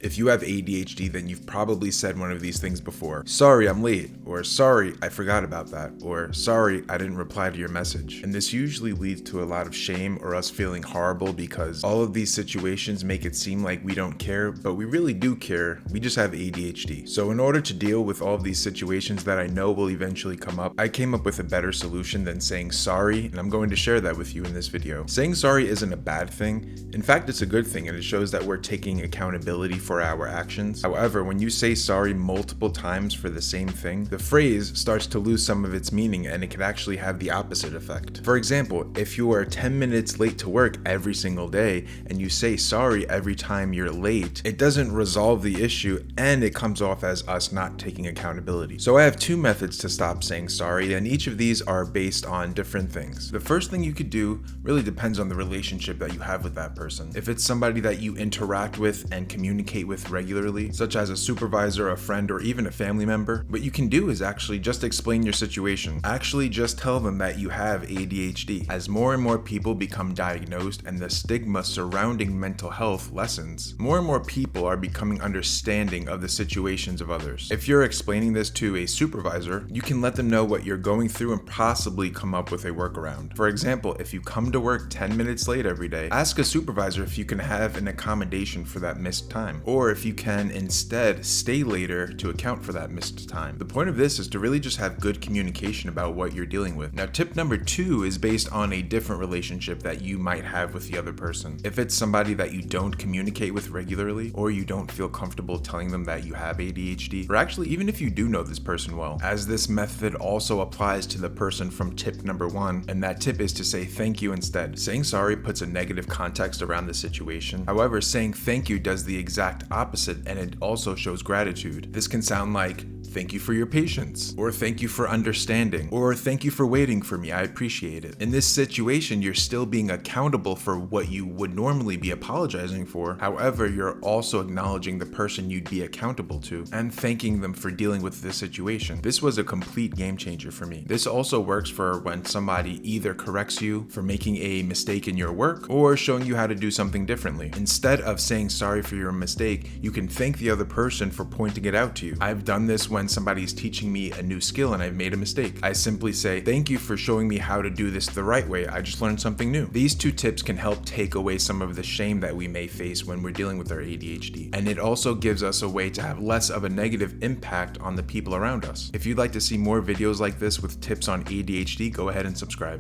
If you have ADHD, then you've probably said one of these things before. Sorry, I'm late, or sorry, I forgot about that, or sorry, I didn't reply to your message. And this usually leads to a lot of shame or us feeling horrible because all of these situations make it seem like we don't care, but we really do care. We just have ADHD. So in order to deal with all of these situations that I know will eventually come up, I came up with a better solution than saying sorry, and I'm going to share that with you in this video. Saying sorry isn't a bad thing. In fact, it's a good thing, and it shows that we're taking accountability for our actions. However, when you say sorry multiple times for the same thing, the phrase starts to lose some of its meaning and it can actually have the opposite effect. For example, if you are 10 minutes late to work every single day and you say sorry every time you're late, it doesn't resolve the issue and it comes off as us not taking accountability. So I have two methods to stop saying sorry, and each of these are based on different things. The first thing you could do really depends on the relationship that you have with that person. If it's somebody that you interact with and communicate with regularly, such as a supervisor, a friend, or even a family member, what you can do is actually just explain your situation. Actually just tell them that you have ADHD. As more and more people become diagnosed and the stigma surrounding mental health lessens, more and more people are becoming understanding of the situations of others. If you're explaining this to a supervisor, you can let them know what you're going through and possibly come up with a workaround. For example, if you come to work 10 minutes late every day, ask a supervisor if you can have an accommodation for that missed time, or if you can instead stay later to account for that missed time. The point of this is to really just have good communication about what you're dealing with. Now, tip number 2 is based on a different relationship that you might have with the other person. If it's somebody that you don't communicate with regularly, or you don't feel comfortable telling them that you have ADHD, or actually even if you do know this person well, as this method also applies to the person from tip number 1, and that tip is to say thank you instead. Saying sorry puts a negative context around the situation. However, saying thank you does the exact opposite, and it also shows gratitude. This can sound like, thank you for your patience, or thank you for understanding, or thank you for waiting for me, I appreciate it. In this situation, you're still being accountable for what you would normally be apologizing for. However, you're also acknowledging the person you'd be accountable to and thanking them for dealing with this situation. This was a complete game changer for me. This also works for when somebody either corrects you for making a mistake in your work or showing you how to do something differently. Instead of saying sorry for your mistake, you can thank the other person for pointing it out to you. I've done this when somebody's teaching me a new skill and I've made a mistake. I simply say, thank you for showing me how to do this the right way. I just learned something new. These two tips can help take away some of the shame that we may face when we're dealing with our ADHD. And it also gives us a way to have less of a negative impact on the people around us. If you'd like to see more videos like this with tips on ADHD, go ahead and subscribe.